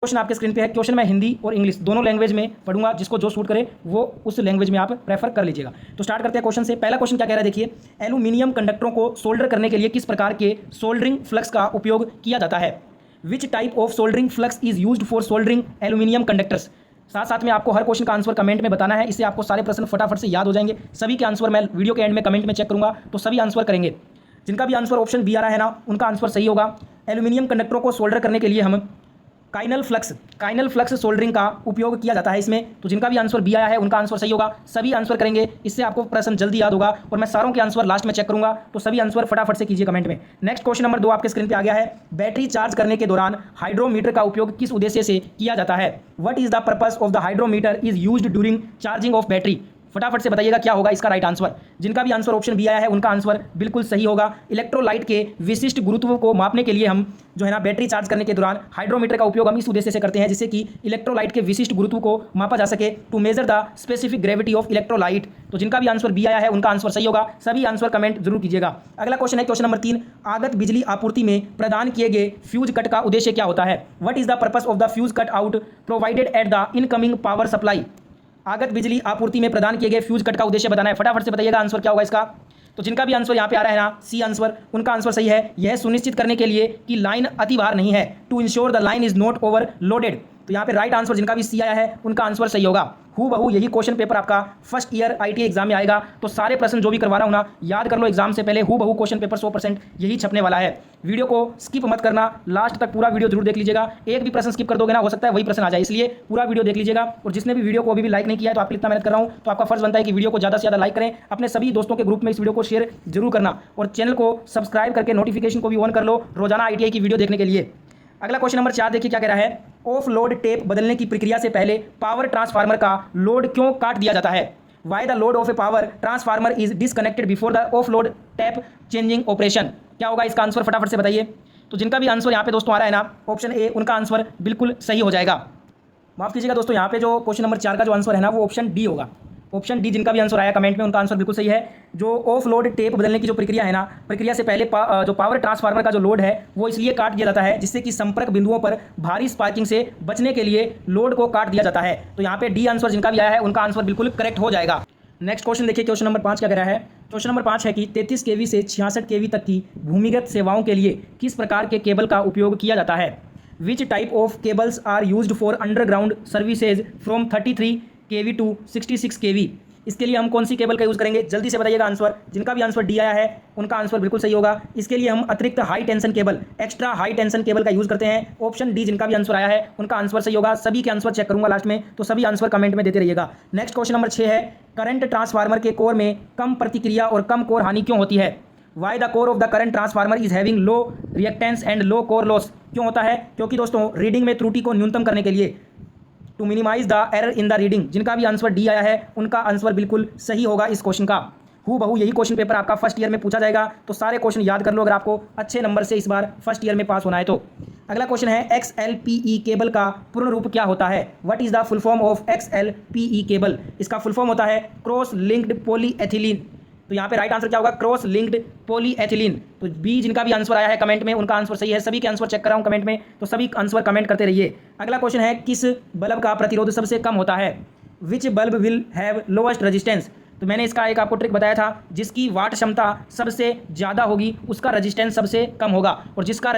Question आपके screen पे है। क्वेश्चन मैं हिंदी और इंग्लिश दोनों लैंग्वेज में पढ़ूंगा, जिसको जो सूट करे वो उस लैंग्वेज में आप प्रेफर कर लीजिएगा। तो स्टार्ट करते हैं क्वेश्चन से। पहला क्वेश्चन क्या कह रहा है, देखिए, एल्यूमिनियम कंडक्टरों को सोल्डर करने के लिए किस प्रकार के सोल्डरिंग फ्लक्स का उपयोग किया जाता है। Which type of soldering flux is used for soldering aluminium conductors. साथ साथ में आपको हर क्वेश्चन का आंसर कमेंट में बताना है, इससे आपको सारे प्रश्न फटाफट से याद हो जाएंगे। सभी के आंसर मैं वीडियो के एंड में कमेंट में चेक करूंगा, तो सभी आंसर करेंगे। जिनका भी आंसर ऑप्शन बी आ रहा है ना, उनका आंसर सही होगा। एल्यूमिनियम कंडक्टरों को सोल्डर करने के लिए हम काइनल फ्लक्स सोल्डरिंग का उपयोग किया जाता है इसमें। तो जिनका भी आंसर बी आया है उनका आंसर सही होगा। सभी आंसर करेंगे, इससे आपको प्रश्न जल्दी याद होगा और मैं सारों के आंसर लास्ट में चेक करूंगा, तो सभी आंसर फटाफट से कीजिए कमेंट में। नेक्स्ट क्वेश्चन नंबर 2 आपके स्क्रीन पे आ गया है। बैटरी चार्ज करने के दौरान हाइड्रोमीटर का उपयोग किस उद्देश्य से किया जाता है। What is the purpose of the hydrometer is used during charging of battery. फटाफट से बताइएगा क्या होगा इसका राइट आंसर। जिनका भी आंसर ऑप्शन बी आया है उनका आंसर बिल्कुल सही होगा। इलेक्ट्रोलाइट के विशिष्ट गुरुत्व को मापने के लिए हम जो है ना बैटरी चार्ज करने के दौरान हाइड्रोमीटर का उपयोग हम इस उद्देश्य से करते हैं, जिससे कि इलेक्ट्रोलाइट के विशिष्ट गुरुत्व को मापा जा सके, to measure the specific gravity of electrolyte. तो जिनका भी आंसर बी आया है उनका आंसर सही होगा। सभी आंसर कमेंट जरूर कीजिएगा। अगला क्वेश्चन है क्वेश्चन नंबर 3। आगत बिजली आपूर्ति में प्रदान किए गए फ्यूज कट का उद्देश्य क्या होता है। What is the purpose of the fuse cut out provided at the incoming power supply. आगत बिजली आपूर्ति में प्रदान किए गए फ्यूज कट का उद्देश्य बताना है। फटाफट से बताइएगा आंसर क्या होगा इसका। तो जिनका भी आंसर यहाँ पे आ रहा है ना, सी आंसर, उनका आंसर सही है। यह सुनिश्चित करने के लिए कि लाइन अति भार नहीं है, to ensure the line is not over loaded. तो यहाँ पे राइट आंसर जिनका भी सी आया है उनका आंसर सही होगा। हूबहू यही क्वेश्चन पेपर आपका फर्स्ट ईयर आईटीआई एग्जाम में आएगा। तो सारे प्रश्न जो भी करवा रहा हूँ ना, याद कर लो एग्जाम से पहले। हूबहू क्वेश्चन पेपर 100% यही छपने वाला है। वीडियो को स्किप मत करना, लास्ट तक पूरा वीडियो जरूर देख लीजिएगा। एक भी प्रश्न स्किप कर दोगे ना, हो सकता है वही प्रश्न आ जाए, इसलिए पूरा वीडियो देख लीजिएगा। और जिसने भी वीडियो को अभी भी लाइक नहीं किया है, तो आपके इतना मेहनत कर रहा हूँ, तो आपका फर्ज बनता है कि वीडियो को ज़्यादा से ज़्यादा लाइक करें। अपने सभी दोस्तों के ग्रुप में इस वीडियो को शेयर जरूर करना और चैनल को सब्सक्राइब करके नोटिफिकेशन को भी ऑन कर लो रोजाना आईटीआई की वीडियो देखने के लिए। अगला क्वेश्चन नंबर 4 देखिए क्या कह रहा है। ऑफ लोड टेप बदलने की प्रक्रिया से पहले पावर ट्रांसफार्मर का लोड क्यों काट दिया जाता है। Why the load of A power transformer is disconnected before the of load tap changing operation. क्या होगा इसका आंसर, फटाफट से बताइए। तो जिनका भी आंसर यहाँ पे दोस्तों आ रहा है ना, ऑप्शन ए, उनका आंसर बिल्कुल सही हो जाएगा। माफ कीजिएगा दोस्तों, यहाँ पे जो क्वेश्चन नंबर 4 का जो आंसर है ना, वो ऑप्शन डी होगा। ऑप्शन डी जिनका भी आंसर आया कमेंट में उनका आंसर बिल्कुल सही है। जो ऑफ लोड टेप बदलने की जो प्रक्रिया है ना, प्रक्रिया से पहले जो पावर ट्रांसफार्मर का जो लोड है वो इसलिए काट दिया जाता है, जिससे कि संपर्क बिंदुओं पर भारी स्पार्किंग से बचने के लिए लोड को काट दिया जाता है। तो यहाँ पे डी आंसर जिनका भी आया है उनका आंसर बिल्कुल करेक्ट हो जाएगा। नेक्स्ट क्वेश्चन देखिए, क्वेश्चन नंबर 5 क्या कह रहा है। क्वेश्चन नंबर 5 है कि 33 केवी से 66 केवी तक की भूमिगत सेवाओं के लिए किस प्रकार के केबल का उपयोग किया जाता है। Which type of cables are used for underground services from 33 KV to 66 KV. इसके लिए हम कौन सी केबल का यूज़ करेंगे, जल्दी से बताइएगा आंसर। जिनका भी आंसर डी आया है उनका आंसर बिल्कुल सही होगा। इसके लिए हम अतिरिक्त high tension cable, extra high tension cable का यूज़ करते हैं। ऑप्शन डी जिनका भी आंसर आया है उनका आंसर सही होगा। सभी के आंसर चेक करूंगा लास्ट में, तो सभी आंसर कमेंट में देते रहिएगा। नेक्स्ट क्वेश्चन नंबर 6 है। करंट ट्रांसफार्मर के कोर में कम प्रतिक्रिया और कम कोर हानि क्यों होती है। Why the core of the current transformer is having low reactance and low core loss. क्यों होता है, क्योंकि दोस्तों रीडिंग में त्रुटि को न्यूनतम करने के लिए, to minimise the error in the reading. जिनका भी आंसर डी आया है उनका आंसर बिल्कुल सही होगा इस क्वेश्चन का। हूबहू यही क्वेश्चन पेपर आपका फर्स्ट ईयर में पूछा जाएगा, तो सारे क्वेश्चन याद कर लो अगर आपको अच्छे नंबर से इस बार फर्स्ट ईयर में पास होना है तो। अगला क्वेश्चन है, XLPE केबल का पूर्ण रूप क्या होता है। What is the full form of XLPE cable. इसका फुल फॉर्म होता है क्रॉस लिंक्ड पॉलीएथिलीन। तो यहाँ पे राइट आंसर क्या होगा, क्रॉस लिंक्ड पॉलीएथिलीन। तो बी जिनका भी आंसर आया है कमेंट में उनका आंसर सही है। सभी के आंसर चेक कर रहा हूँ कमेंट में, तो सभी आंसर कमेंट करते रहिए। अगला क्वेश्चन है, किस बल्ब का प्रतिरोध सबसे कम होता है। Which bulb will have lowest resistance. तो मैंने इसका एक आपको ट्रिक बताया था, जिसकी वाट क्षमता सबसे ज़्यादा होगी उसका रेजिस्टेंस सबसे कम होगा, और जिसका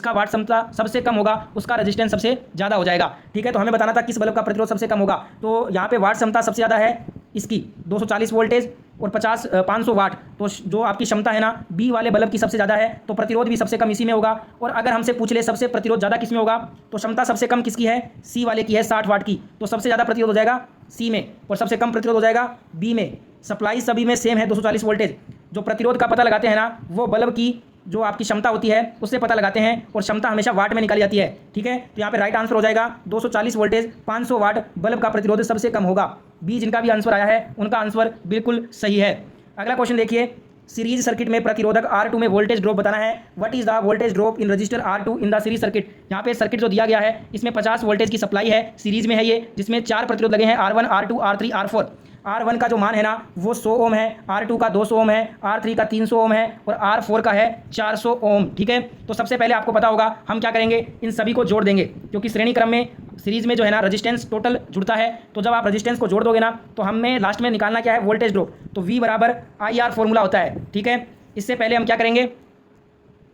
वाट क्षमता सबसे कम होगा उसका रेजिस्टेंस सबसे ज़्यादा हो जाएगा। ठीक है, तो हमें बताना था किस बल्ब का प्रतिरोध सबसे कम होगा। तो यहाँ पे वाट क्षमता सबसे ज़्यादा है इसकी 240 वोल्टेज और 500 वाट। तो जो आपकी क्षमता है ना, बी वाले बल्ब की सबसे ज़्यादा है, तो प्रतिरोध भी सबसे कम इसी में होगा। और अगर हमसे पूछ ले सबसे प्रतिरोध ज़्यादा किस में होगा, तो क्षमता सबसे कम किसकी है, सी वाले की है 60 वाट की। तो सबसे ज़्यादा प्रतिरोध हो जाएगा सी में और सबसे कम प्रतिरोध हो जाएगा बी में। सप्लाई सभी में सेम है 240 वोल्टेज। जो प्रतिरोध का पता लगाते हैं ना, वो बल्ब की जो आपकी क्षमता होती है उससे पता लगाते हैं, और क्षमता हमेशा वाट में निकाली जाती है। ठीक है, तो यहाँ पे राइट आंसर हो जाएगा 240 वोल्टेज 500 वाट बल्ब का प्रतिरोध सबसे कम होगा। बी जिनका भी आंसर आया है उनका आंसर बिल्कुल सही है। अगला क्वेश्चन देखिए, सीरीज सर्किट में प्रतिरोधक R2 में वोल्टेज ड्रॉप बताना है। What is the voltage drop in register R2 in the series circuit. यहाँ पे सर्किट जो दिया गया है इसमें 50 वोल्टेज की सप्लाई है, सीरीज में है ये, जिसमें 4 प्रतिरोध लगे हैं R1, R2, R3, R4। R1 का जो मान है ना वो 100 ओम है, R2 का 200 ओम है, R3 का 300 ओम है और R4 का है 400 ओम। ठीक है, तो सबसे पहले आपको पता होगा हम क्या करेंगे, इन सभी को जोड़ देंगे, क्योंकि श्रेणी क्रम में सीरीज में जो है ना रेजिस्टेंस टोटल जुड़ता है। तो जब आप रेजिस्टेंस को जोड़ दोगे ना तो हमें लास्ट में निकालना क्या है, वोल्टेज ड्रॉप। तो V बराबर IR फॉर्मूला होता है। ठीक है, इससे पहले हम क्या करेंगे,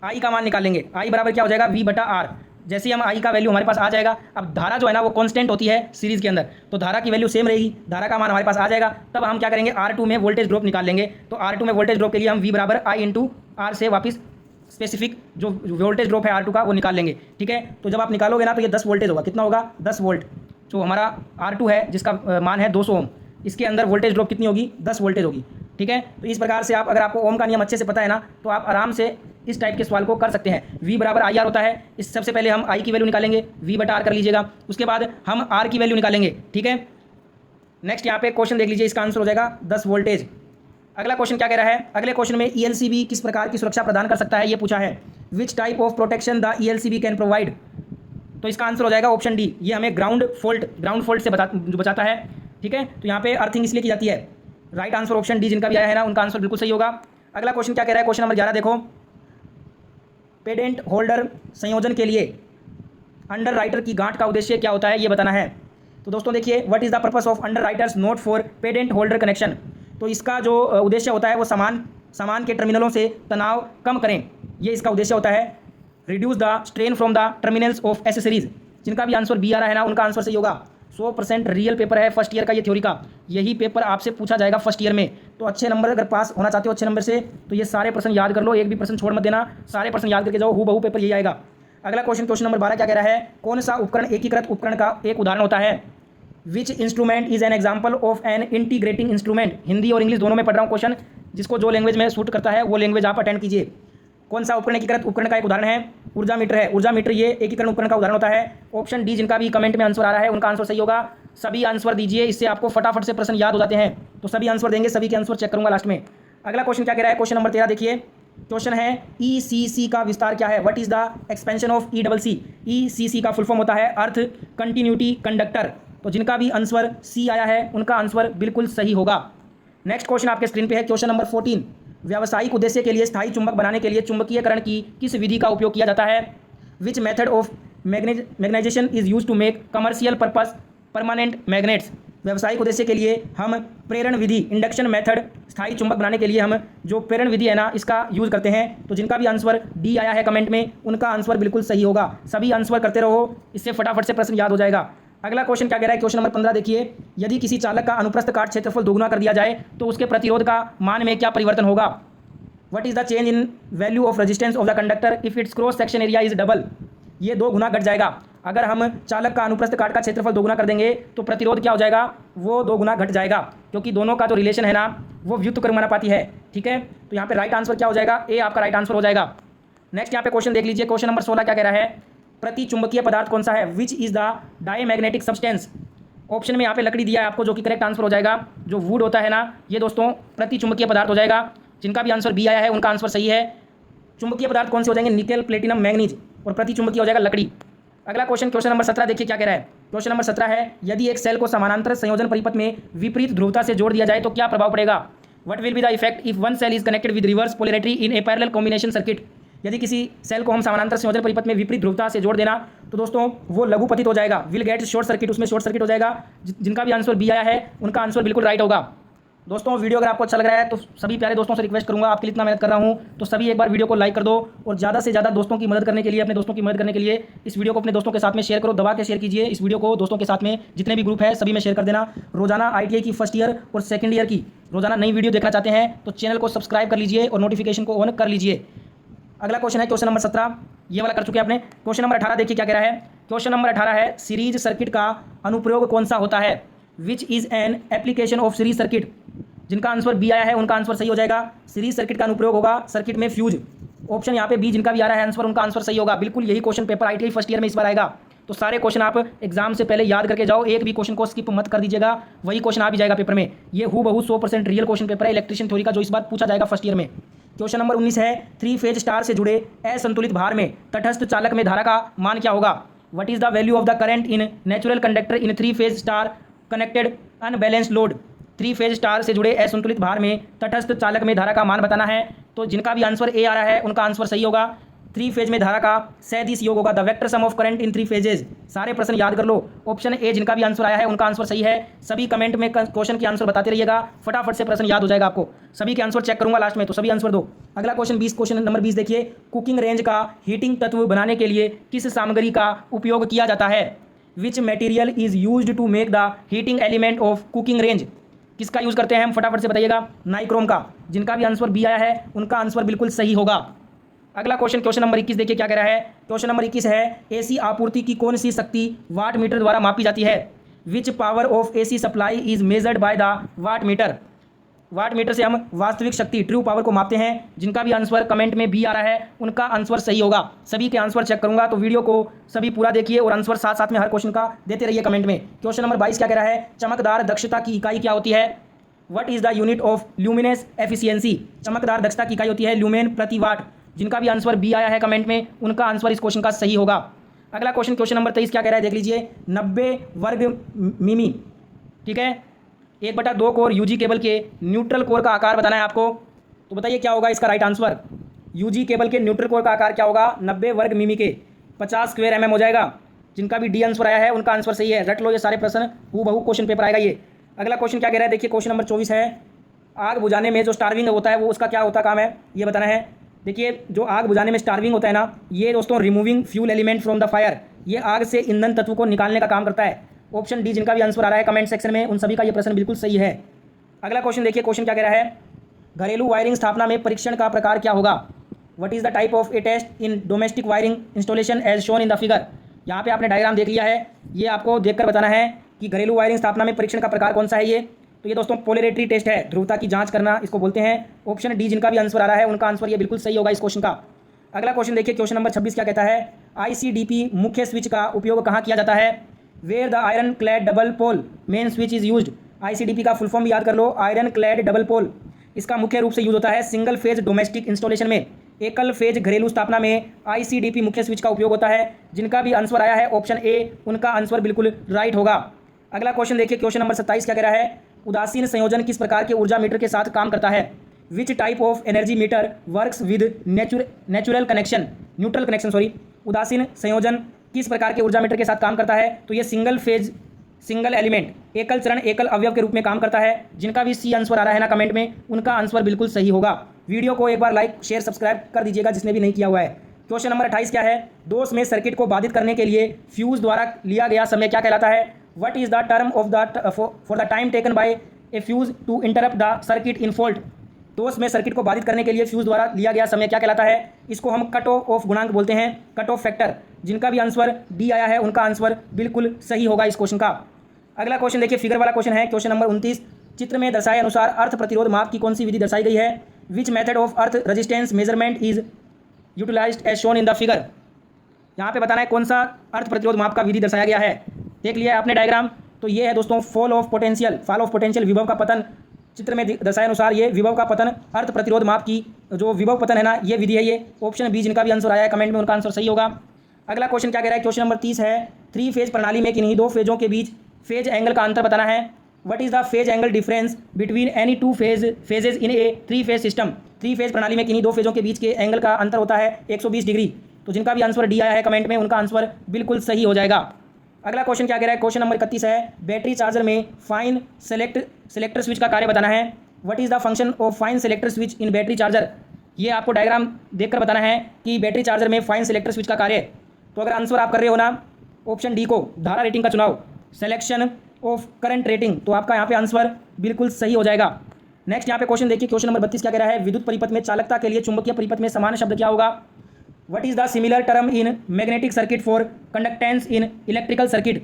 I का मान निकालेंगे। I बराबर क्या हो जाएगा, V बटा R। जैसे ही हम I का वैल्यू हमारे पास आ जाएगा, अब धारा जो है ना वो कांस्टेंट होती है सीरीज के अंदर, तो धारा की वैल्यू सेम रहेगी, धारा का मान हमारे पास आ जाएगा। तब हम क्या करेंगे, R2 में वोल्टेज ड्रॉप निकाल लेंगे। तो R2 में वोल्टेज ड्रॉप के लिए हम V बराबर I इंटू R से वापस स्पेसिफिक जो वोल्टेज ड्रॉप है R2 का वो निकाल लेंगे। ठीक है, तो जब आप निकालोगे ना तो ये 10 वोल्टेज होगा। कितना होगा, 10 वोल्ट। जो हमारा R2 है जिसका मान है 200 ओम, इसके अंदर वोल्टेज ड्रॉप कितनी होगी, 10 वोल्टेज होगी। ठीक है, तो इस प्रकार से आप, अगर आपको ओम का नियम अच्छे से पता है ना तो आप आराम से इस टाइप के सवाल को कर सकते हैं। V बराबर IR होता है, इस सबसे पहले हम I की वैल्यू निकालेंगे, V बटा R कर लीजिएगा, उसके बाद हम R की वैल्यू निकालेंगे। ठीक है, नेक्स्ट यहाँ पे क्वेश्चन देख लीजिए, इसका आंसर हो जाएगा 10 वोल्टेज। अगला क्वेश्चन क्या कह रहा है, अगले क्वेश्चन में ELCB किस प्रकार की सुरक्षा प्रदान कर सकता है ये पूछा है। Which type of protection the ELCB can provide. तो इसका आंसर हो जाएगा ऑप्शन डी, ये हमें ग्राउंड फॉल्ट से बचाता है। ठीक है, तो यहाँ पे अर्थिंग इसलिए की जाती है। राइट आंसर ऑप्शन डी, जिनका भी आया है ना उनका आंसर बिल्कुल सही होगा। अगला क्वेश्चन क्या कह रहा है, क्वेश्चन नंबर 11 देखो, पेडेंट होल्डर संयोजन के लिए अंडर राइटर की गांठ का उद्देश्य क्या होता है ये बताना है। तो दोस्तों देखिए, what is the purpose of underwriters note for pendant holder connection. तो इसका जो उद्देश्य होता है वो समान के टर्मिनलों से तनाव कम करें, ये इसका उद्देश्य होता है। Reduce the strain from the terminals of accessories. जिनका भी आंसर बी आ रहा है ना उनका आंसर सही होगा। 100% रियल पेपर है फर्स्ट ईयर का, ये थ्योरी का, यही पेपर आपसे पूछा जाएगा फर्स्ट ईयर में। तो अच्छे नंबर अगर पास होना चाहते हो अच्छे नंबर से तो ये सारे प्रश्न याद कर लो, एक भी प्रश्न छोड़ मत देना, सारे प्रश्न याद करके जाओ, हूबहू पेपर यही आएगा। अगला क्वेश्चन, क्वेश्चन नंबर 12 क्या कह रहा है, कौन सा उपकरण एकीकृत उपकरण का एक उदाहरण होता है। Which instrument is an example of an integrating instrument. Hindi और इंग्लिश दोनों में पढ़ रहा हूँ क्वेश्चन, जिसको जो लैंग्वेज में सूट करता है वो लैंग्वेज आप अटेंड कीजिए। कौन सा उपकरण एकीकृत उपकरण का एक उदाहरण है, ऊर्जा मीटर है। ऊर्जा मीटर ये एकीकरण उपकरण का उदाहरण होता है। ऑप्शन डी, जिनका भी कमेंट में आंसर आ रहा है उनका आंसर सही होगा। सभी आंसर दीजिए, इससे आपको फटाफट से प्रश्न याद हो जाते हैं। तो सभी आंसर देंगे, सभी के आंसर चेक करूंगा लास्ट में। अगला क्वेश्चन क्या कह रहा है, क्वेश्चन नंबर 13 देखिए, क्वेश्चन है ECC का विस्तार क्या है। What is the expansion of ECC। ECC का फुल फॉर्म होता है अर्थ कंटिन्यूटी कंडक्टर। तो जिनका भी आंसर सी आया है उनका आंसर बिल्कुल सही होगा। नेक्स्ट क्वेश्चन आपके स्क्रीन पे है, क्वेश्चन नंबर 14, व्यावसायिक उद्देश्य के लिए स्थायी चुंबक बनाने के लिए चुंबकीयकरण की किस विधि का उपयोग किया जाता है। Which method of magnetisation is use to make commercial purpose permanent magnets. व्यावसायिक उद्देश्य के लिए हम प्रेरण विधि, इंडक्शन मेथड, स्थायी चुंबक बनाने के लिए हम जो प्रेरण विधि है ना इसका यूज़ करते हैं। तो जिनका भी आंसर डी आया है कमेंट में उनका आंसर बिल्कुल सही होगा। सभी आंसर करते रहो, इससे फटाफट से प्रश्न याद हो जाएगा। अगला क्वेश्चन क्या कह रहा है, क्वेश्चन नंबर 15 देखिए, यदि किसी चालक का अनुप्रस्थ काट क्षेत्रफल दोगुना कर दिया जाए तो उसके प्रतिरोध का मान में क्या परिवर्तन होगा। What is the change in value of resistance of the conductor if it's cross section area is double. ये 2 गुना घट जाएगा। अगर हम चालक का अनुप्रस्थ काट का क्षेत्रफल 2 गुना कर देंगे तो प्रतिरोध क्या हो जाएगा, वो 2 गुना घट जाएगा, क्योंकि दोनों का जो रिलेशन है ना वो व्युत्क्रमानुपाती है। ठीक है, तो यहाँ पे राइट आंसर क्या हो जाएगा, ए आपका राइट आंसर हो जाएगा। नेक्स्ट यहाँ पे क्वेश्चन देख लीजिए, क्वेश्चन नंबर 16 क्या कह रहा है, प्रति चुंबकीय पदार्थ कौन सा है। Which is the diamagnetic substance. Option में यहाँ पे लकड़ी दिया है आपको, जो कि करेक्ट आंसर हो जाएगा। जो वुड होता है ना ये दोस्तों प्रति चुंबकीय पदार्थ हो जाएगा। जिनका भी आंसर बी आया है उनका आंसर सही है। चुंबकीय पदार्थ कौन से हो जाएंगे, निकेल, प्लेटिनम, मैग्नीज, और प्रति चुंबकीय हो जाएगा लकड़ी। अगला क्वेश्चन, क्वेश्चन नंबर 17 देखिए क्या कह रहा है। क्वेश्चन नंबर 17 है, यदि एक सेल को समानांतर संयोजन परिपथ में विपरीत ध्रुवता से जोड़ दिया जाए तो क्या प्रभाव पड़ेगा। What will be the effect if one cell is connected with reverse polarity in a parallel combination circuit. यदि किसी सेल को हम समानांतर संयोजन परिपथ में विपरीत ध्रुवता से जोड़ देना तो दोस्तों वो लघुपतित हो जाएगा, विल गेट शॉर्ट सर्किट, उसमें शॉर्ट सर्किट हो जाएगा। जिनका भी आंसर बी आया है उनका आंसर बिल्कुल राइट होगा। दोस्तों वीडियो अगर आपको अच्छा लग रहा है तो सभी प्यारे दोस्तों से रिक्वेस्ट करूंगा, आपके लिए इतना मेहनत कर रहा हूं तो सभी एक बार वीडियो को लाइक कर दो, और ज़्यादा से ज़्यादा दोस्तों की मदद करने के लिए, अपने दोस्तों की मदद करने के लिए इस वीडियो को अपने दोस्तों के साथ में शेयर करो, दबा के शेयर कीजिए इस वीडियो को दोस्तों के साथ में, जितने भी ग्रुप है सभी में शेयर कर देना। रोजाना ITI की फर्स्ट ईयर और सेकंड ईयर की रोजाना नई वीडियो देखना चाहते हैं तो चैनल को सब्सक्राइब कर लीजिए और नोटिफिकेशन को ऑन कर लीजिए। अगला क्वेश्चन है क्वेश्चन नंबर 17, ये वाला कर चुके हैं आपने। क्वेश्चन नंबर 18 देखिए क्या कह रहा है। क्वेश्चन नंबर 18 है, सीरीज सर्किट का अनुप्रयोग कौन सा होता है। Which is an application of series circuit. जिनका आंसर बी आया है उनका आंसर सही हो जाएगा। सीरीज सर्किट का अनुप्रयोग होगा सर्किट में फ्यूज। ऑप्शन यहाँ पे बी, जिनका भी आ रहा है आंसर उनका आंसर सही होगा। बिल्कुल यही question paper ITI first year में इस बार आएगा। तो सारे क्वेश्चन आप एग्जाम से पहले याद करके जाओ, एक भी क्वेश्चन को स्किप मत कर दीजिएगा, वही क्वेश्चन आ भी जाएगा पेपर में। ये हूबहू 100% रियल क्वेश्चन पेपर है इलेक्ट्रिशियन थ्योरी का, जो इस बार पूछा जाएगा फर्स्ट ईयर में। क्वेश्चन नंबर 19 है, 3 फेज स्टार से जुड़े असंतुलित भार में तटस्थ चालक में धारा का मान क्या होगा? What is the value of the current in natural conductor in 3 phase star connected unbalanced load? 3 phase star से जुड़े असंतुलित भार में तटस्थ चालक में धारा का मान बताना है। तो जिनका भी आंसर ए आ रहा है उनका आंसर सही होगा। 3 फेज में धारा का सैदिश योग होगा, the vector sum of current in 3 phases. सारे प्रश्न याद कर लो। ऑप्शन ए जिनका भी आंसर आया है उनका आंसर सही है। सभी कमेंट में क्वेश्चन के आंसर बताते रहिएगा, फटाफट से प्रश्न याद हो जाएगा आपको। सभी के आंसर चेक करूंगा लास्ट में, तो सभी आंसर दो। अगला क्वेश्चन 20, क्वेश्चन नंबर 20 देखिए, कुकिंग रेंज का हीटिंग तत्व बनाने के लिए किस सामग्री का उपयोग किया जाता है? Which material is used to make the heating element of cooking range? किसका यूज करते हैं हम, फटाफट से बताइएगा। नाइक्रोम का। जिनका भी आंसर बी आया है उनका आंसर बिल्कुल सही होगा। अगला क्वेश्चन, क्वेश्चन नंबर 21 देखिए क्या कह रहा है। क्वेश्चन नंबर 21 है, एसी आपूर्ति की कौन सी शक्ति वाट मीटर द्वारा मापी जाती है? Which power of AC supply is measured by the watt meter? Watt meter से हम वास्तविक शक्ति ट्रू पावर को मापते हैं। जिनका भी आंसर कमेंट में बी आ रहा है उनका आंसर सही होगा। सभी के आंसर चेक करूंगा, तो वीडियो को सभी पूरा देखिए और आंसर साथ साथ में हर क्वेश्चन का देते रहिए कमेंट में। क्वेश्चन नंबर 22 क्या कह रहा है, चमकदार दक्षता की इकाई क्या होती है? What is the unit of luminous efficiency? चमकदार दक्षता की इकाई होती है ल्यूमेन प्रति वाट। जिनका भी आंसर बी आया है कमेंट में उनका आंसर इस क्वेश्चन का सही होगा। अगला क्वेश्चन, क्वेश्चन नंबर 23 क्या कह रहा है देख लीजिए, 90 वर्ग मिमी, ठीक है, 1/2 कोर यूजी केबल के न्यूट्रल कोर का आकार बताना है आपको। तो बताइए क्या होगा इसका राइट आंसर। यूजी केबल के न्यूट्रल कोर का आकार क्या होगा? 90 वर्ग मिमी के 50 स्क्वायर mm हो जाएगा। जिनका भी डी आंसर आया है उनका आंसर सही है। रट लो ये सारे प्रश्न, हूबहू क्वेश्चन पेपर आएगा ये। अगला क्वेश्चन क्या कह रहा है देखिए, क्वेश्चन नंबर 24 है, आग बुझाने में जो स्टार्विंग होता है वो उसका क्या होता काम है ये बताना है। देखिए जो आग बुझाने में स्टार्विंग होता है ना, ये दोस्तों removing fuel element from the fire, ये आग से ईंधन तत्व को निकालने का काम करता है। ऑप्शन डी जिनका भी आंसर आ रहा है कमेंट सेक्शन में उन सभी का ये प्रश्न बिल्कुल सही है। अगला क्वेश्चन देखिए, क्वेश्चन क्या कह रहा है, घरेलू वायरिंग स्थापना में परीक्षण का प्रकार क्या होगा? What is the type of a test in domestic wiring installation as shown in the figure? यहाँ पे आपने डायग्राम देख लिया है, ये आपको देखकर बताना है कि घरेलू वायरिंग स्थापना में परीक्षण का प्रकार कौन सा है ये। तो ये दोस्तों पोलैरिटी टेस्ट है, ध्रुवता की जांच करना इसको बोलते हैं। ऑप्शन डी जिनका भी आंसर आ रहा है उनका आंसर ये बिल्कुल सही होगा इस क्वेश्चन का। अगला क्वेश्चन देखिए, क्वेश्चन नंबर 26 क्या कहता है, आईसीडीपी मुख्य स्विच का उपयोग कहाँ किया जाता है? Where the iron clad double pole main switch is used? ICDP का फुल फॉर्म भी याद कर लो, आयरन क्लैड डबल पोल। इसका मुख्य रूप से यूज होता है सिंगल फेज डोमेस्टिक इंस्टॉलेशन में, एकल फेज घरेलू स्थापना में आईसीडीपी मुख्य स्विच का उपयोग होता है। जिनका भी आंसर आया है ऑप्शन ए उनका आंसर बिल्कुल राइट होगा। अगला क्वेश्चन देखिए, क्वेश्चन नंबर 27 क्या कह रहा है, उदासीन संयोजन किस प्रकार के ऊर्जा मीटर के साथ काम करता है? Which type of energy meter works with neutral connection. उदासीन संयोजन किस प्रकार के ऊर्जा मीटर के साथ काम करता है? तो ये सिंगल फेज सिंगल एलिमेंट एकल चरण एकल अवयव के रूप में काम करता है। जिनका भी सी आंसर आ रहा है ना कमेंट में उनका आंसर बिल्कुल सही होगा। वीडियो को एक बार लाइक शेयर सब्सक्राइब कर दीजिएगा जिसने भी नहीं किया हुआ है। क्वेश्चन नंबर 28 क्या है, दोष में सर्किट को बाधित करने के लिए फ्यूज द्वारा लिया गया समय क्या कहलाता है? What is the term of the for the time taken by a fuse to interrupt the circuit in fault? दोष में सर्किट को बाधित करने के लिए फ्यूज द्वारा लिया गया समय क्या कहलाता है? इसको हम कट ऑफ गुणांक बोलते हैं, कट ऑफ फैक्टर। जिनका भी आंसर डी आया है उनका आंसर बिल्कुल सही होगा इस क्वेश्चन का। अगला क्वेश्चन देखिए, फिगर वाला क्वेश्चन है। क्वेश्चन नंबर 29, चित्र में दर्शाए अनुसार अर्थ प्रतिरोध माप की कौन सी विधि दर्शाई गई है? Which method of earth resistance measurement is utilised as shown in the figure? यहाँ पे बताना है कौन सा अर्थ प्रतिरोध माप का विधि दर्शाया गया है। देख लिया है आपने डायग्राम, तो ये है दोस्तों फॉल ऑफ पोटेंशियल, विभव का पतन। चित्र में दर्शाए अनुसार ये विभव का पतन अर्थ प्रतिरोध माप की जो विभव पतन है ना, ये विधि है ये। ऑप्शन बी जिनका भी आंसर आया है कमेंट में उनका आंसर सही होगा। अगला क्वेश्चन क्या कह रहा है, क्वेश्चन नंबर 30 है, 3 फेज प्रणाली में किन्हीं 2 फेजों के बीच फेज एंगल का अंतर बताना है। What is the phase angle difference between any 2 phases in A 3 phase system? 3 phase प्रणाली में किन्हीं 2 फेजों के बीच के एंगल का अंतर होता है 120 डिग्री। तो जिनका भी आंसर डी आया है कमेंट में उनका आंसर बिल्कुल सही हो जाएगा। अगला क्वेश्चन क्या कह रहा है, क्वेश्चन नंबर 31 है, बैटरी चार्जर में फाइन सेलेक्टर स्विच का कार्य बताना है। What is the function of fine selector switch in battery charger? ये आपको डायग्राम देखकर बताना है कि बैटरी चार्जर में फाइन सेलेक्टर स्विच का कार्य। तो अगर आंसर आप कर रहे हो ना ऑप्शन डी को, धारा रेटिंग का चुनाव, सिलेक्शन ऑफ करंट रेटिंग, तो आपका यहाँ पे आंसर बिल्कुल सही हो जाएगा। नेक्स्ट यहाँ पे क्वेश्चन देखिए, क्वेश्चन नंबर 32 क्या कह रहा है, विद्युत परिपथ में चालकता के लिए चुंबकीय परिपथ में समान शब्द क्या होगा? What is the similar term in magnetic circuit for conductance in electrical circuit?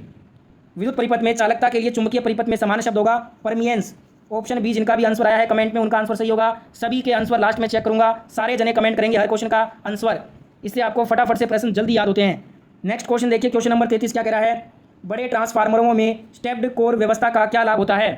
विद्युत परिपथ में चालकता के लिए चुंबकीय परिपथ में समान शब्द होगा परमियंस। ऑप्शन बी जिनका भी आंसर आया है कमेंट में उनका आंसर सही होगा। सभी के आंसर लास्ट में चेक करूंगा, सारे जने कमेंट करेंगे हर क्वेश्चन का आंसर, इससे आपको फटाफट से प्रश्न जल्दी याद होते हैं। नेक्स्ट क्वेश्चन देखिए, क्वेश्चन नंबर 33 क्या कह रहा है, बड़े ट्रांसफार्मरों में स्टेप्ड कोर व्यवस्था का क्या लाभ होता है?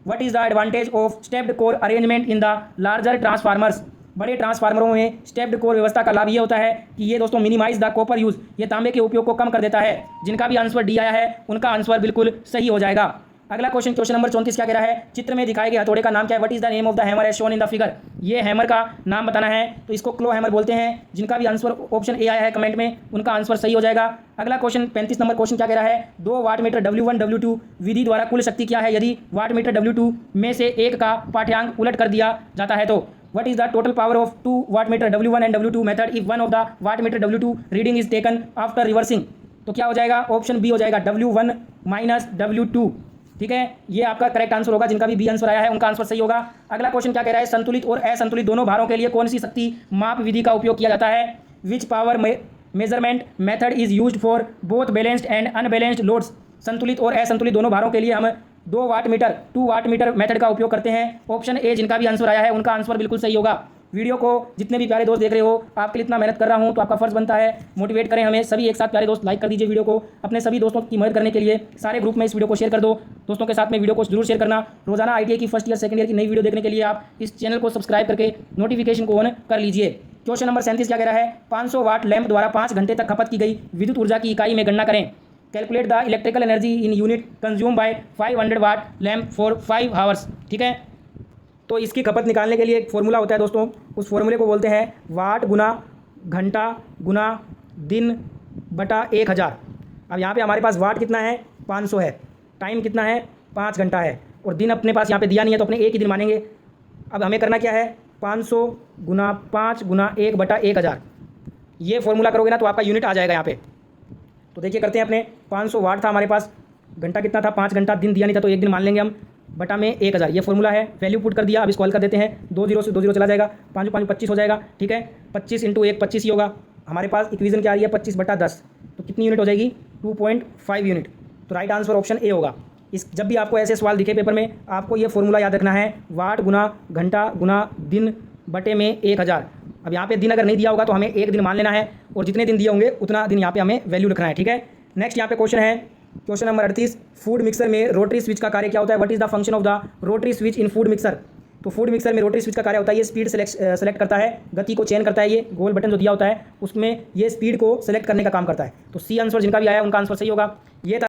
What is the advantage of stepped core arrangement in the larger transformers? बड़े ट्रांसफार्मरों में स्टेप्ड कोर व्यवस्था का लाभ ये होता है कि ये दोस्तों मिनिमाइज द कॉपर यूज़, ये तांबे के उपयोग को कम कर देता है। जिनका भी आंसर डी आया है उनका आंसर बिल्कुल सही हो जाएगा। अगला क्वेश्चन नंबर 34 क्या कह रहा है, चित्र में दिखाए गए हथौड़े का नाम क्या है, what is the name of the hammer as shown in the figure. ये हैमर का नाम बताना है, तो इसको क्लो हैमर बोलते हैं। जिनका भी आंसर ऑप्शन ए आया है कमेंट में उनका आंसर सही हो जाएगा। अगला क्वेश्चन 35 नंबर क्वेश्चन क्या कह रहा है, 2 वाट मीटर W1 W2 विधि द्वारा कुल शक्ति क्या है यदि वाट मीटर W2 में से एक का पाठ्यांक उलट कर दिया जाता है तो। What is the total power of 2 wattmeter W1 and W2 method if one of the wattmeter W2 reading is taken after reversing। तो क्या हो जाएगा, ऑप्शन बी हो जाएगा W1 माइनस W2। ठीक है, ये आपका करेक्ट आंसर होगा। जिनका भी बी आंसर आया है उनका आंसर सही होगा। अगला क्वेश्चन क्या कह रहा है, संतुलित और असंतुलित दोनों भारों के लिए कौन सी शक्ति माप विधि का उपयोग किया जाता है। Which power measurement method is used for both balanced and unbalanced loads. संतुलित और असंतुलित दोनों भारों के लिए हम 2 वाट मीटर मेथड का उपयोग करते हैं। ऑप्शन ए जिनका भी आंसर आया है उनका आंसर बिल्कुल सही होगा। वीडियो को जितने भी प्यारे दोस्त देख रहे हो, आपके लिए इतना मेहनत कर रहा हूं तो आपका फर्ज बनता है मोटिवेट करें हमें सभी एक साथ। प्यारे दोस्त लाइक कर दीजिए वीडियो को। अपने सभी दोस्तों की मदद करने के लिए सारे ग्रुप में इस वीडियो को शेयर कर दो। दोस्तों के साथ में वीडियो को जरूर शेयर करना। रोजाना ITI की फर्स्ट ईयर सेकंड ईयर की नई वीडियो देखने के लिए आप इस चैनल को सब्सक्राइब करके नोटिफिकेशन को ऑन कर लीजिए। क्वेश्चन नंबर 37 क्या कह रहा है, 500 वाट लैंप द्वारा 5 घंटे तक खपत की गई विद्युत ऊर्जा की इकाई में गणना करें। Calculate the electrical energy in unit consume by 500 watt lamp for 5 hours. ठीक है, तो इसकी खपत निकालने के लिए एक फॉर्मूला होता है दोस्तों, उस फॉर्मूले को बोलते हैं वाट गुना घंटा गुना दिन बटा 1000। अब यहाँ पे हमारे पास वाट कितना है 500 है, टाइम कितना है 5 घंटा है, और दिन अपने पास यहाँ पे दिया नहीं है तो अपने एक ही दिन मानेंगे। अब हमें करना क्या है, 500 गुना 5 गुना 1 बटा 1000। ये फॉर्मूला करोगे ना तो आपका यूनिट आ जाएगा यहाँ पे। तो देखिए करते हैं अपने, 500 वाट था हमारे पास, घंटा कितना था 5 घंटा, दिन दिया नहीं था तो एक दिन मान लेंगे हम, बटा में 1000। ये फॉर्मूला है, वैल्यू पुट कर दिया। अब इसको हल कर देते हैं, 2 0 से 2 0 चला जाएगा, 5 5 25 हो जाएगा। ठीक है, 25 × 1 25 ही होगा। हमारे पास इक्वेशन क्या आ रही है 25 बटा 10, तो कितनी यूनिट हो जाएगी 2.5 यूनिट। तो राइट आंसर ऑप्शन ए होगा। इस जब भी आपको ऐसे सवाल दिखे पेपर में, आपको ये फॉर्मूला याद रखना है, वाट गुना घंटा गुना दिन बटे में 1000। अब यहाँ पे दिन अगर नहीं दिया होगा तो हमें एक दिन मान लेना है, और जितने दिन दिए होंगे उतना दिन यहाँ पे हमें वैल्यू लिखना है। ठीक है, नेक्स्ट यहाँ पे क्वेश्चन है, क्वेश्चन नंबर 38, फूड मिक्सर में रोटरी स्विच का कार्य क्या होता है। What is the function of the rotary switch in food mixer. तो फूड मिक्सर में रोटरी स्विच का कार्य होता है, ये स्पीड सेलेक्ट करता है, गति को चेंज करता है। ये गोल बटन जो दिया होता है उसमें ये स्पीड को सेलेक्ट करने का काम करता है। तो सी आंसर जिनका भी आया उनका आंसर सही होगा। ये